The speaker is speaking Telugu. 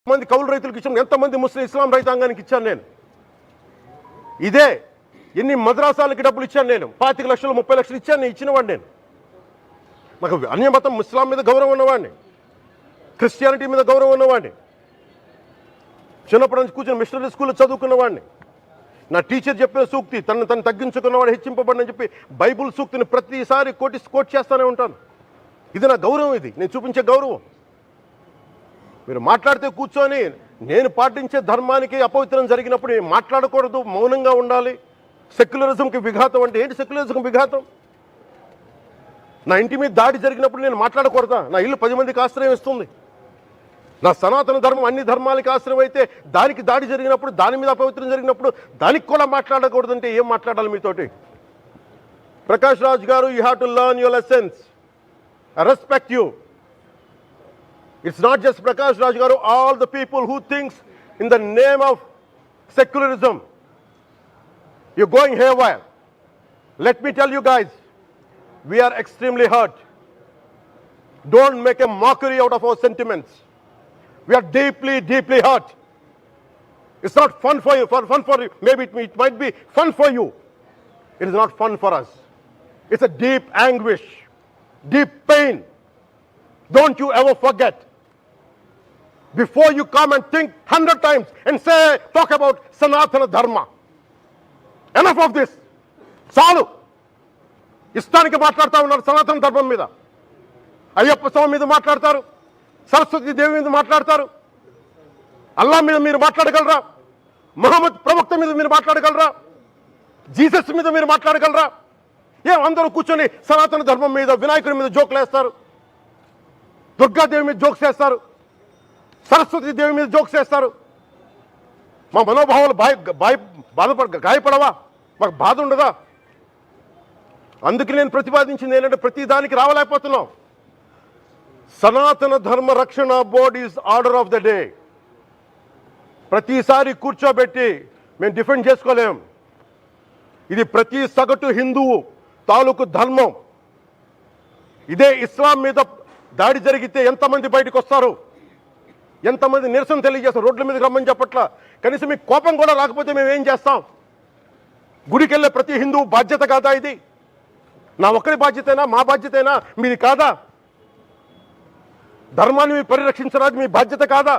మంది కౌలు రైతులకు ఇచ్చాను, ఎంతమంది ముస్లిం ఇస్లాం రైతాంగానికి ఇచ్చాను నేను. ఇదే ఎన్ని మద్రాసాలకి డబ్బులు ఇచ్చాను నేను, 25 లక్షలు 30 లక్షలు ఇచ్చాను, నేను ఇచ్చినవాడిని. నేను నాకు అన్యమతం ఇస్లాం మీద గౌరవం ఉన్నవాడిని, క్రిస్టియానిటీ మీద గౌరవం ఉన్నవాడిని, చిన్నప్పటి నుంచి కూర్చొని మిషనరీ స్కూల్లో చదువుకున్నవాడిని. నా టీచర్ చెప్పిన సూక్తి తను తగ్గించుకున్నవాడు హెచ్చింపబడని చెప్పి బైబుల్ సూక్తిని ప్రతిసారి కోట్ చేస్తూనే ఉంటాను. ఇది నా గౌరవం, ఇది నేను చూపించే గౌరవం. మీరు మాట్లాడితే కూర్చొని నేను పాటించే ధర్మానికి అపవిత్రం జరిగినప్పుడు మాట్లాడకూడదు, మౌనంగా ఉండాలి. సెక్యులరిజంకి విఘాతం అంటే ఏంటి? సెక్యులరిజంకి విఘాతం నా ఇంటి మీద దాడి జరిగినప్పుడు నేను మాట్లాడకూడదా? నా ఇల్లు 10 మందికి ఆశ్రయం ఇస్తుంది. నా సనాతన ధర్మం అన్ని ధర్మాలకి ఆశ్రయం అయితే దానికి దాడి జరిగినప్పుడు, దాని మీద అపవిత్రం జరిగినప్పుడు దానికి కూడా మాట్లాడకూడదంటే ఏం మాట్లాడాలి మీతోటి? ప్రకాష్ రాజ్ గారు, you have to learn your lessons. I respect you. It's not just Prakash Raj Garu, all the people who thinks in the name of secularism, you're going haywire. Let me tell you guys, we are extremely hurt. Don't make a mockery out of our sentiments. We are deeply, deeply hurt. It's not fun for you, maybe it might be fun for you. It is not fun for us. It's a deep anguish, deep pain. Don't you ever forget. Before you come and think 100 times and talk about Sanatana Dharma. Enough of this. చాలు. ఇష్టానికి మాట్లాడుతూ ఉన్నారు సనాతన ధర్మం మీద. అయ్యప్ప స్వామి మీద మాట్లాడతారు, సరస్వతి దేవి మీద మాట్లాడతారు. అల్లా మీద మీరు మాట్లాడగలరా? మహమ్మద్ ప్రవక్త మీద మీరు మాట్లాడగలరా? జీసస్ మీద మీరు మాట్లాడగలరా? అందరూ కూర్చొని సనాతన ధర్మం మీద, వినాయకుడి మీద జోకులు వేస్తారు, దుర్గాదేవి మీద జోక్స్ వేస్తారు, సరస్వతి దేవి మీద జోక్స్ వేస్తారు. మా మనోభావాలు గాయపడవా? మాకు బాధ ఉండదా? అందుకే నేను ప్రతిపాదించింది ఏంటంటే ప్రతి దానికి రావలేకపోతున్నాం. సనాతన ధర్మ రక్షణ board is order of the day. ప్రతిసారి కూర్చోబెట్టి మేము డిఫెండ్ చేసుకోలేం. ఇది ప్రతి సగటు హిందువు తాలూకు ధర్మం. ఇదే ఇస్లాం మీద దాడి జరిగితే ఎంతమంది బయటకు వస్తారు, ఎంతమంది నిరసన తెలియజేస్తారు? రోడ్ల మీదకి రమ్మని చెప్పట్లా. కనీసం మీకు కోపం కూడా రాకపోతే మేము ఏం చేస్తాం? గుడికి వెళ్ళే ప్రతి హిందువు బాధ్యత కాదా ఇది? నా ఒక్కరి బాధ్యతైనా, మా బాధ్యతైనా, మీది కాదా? ధర్మాన్ని మీరు పరిరక్షించరాదు, మీ బాధ్యత కాదా?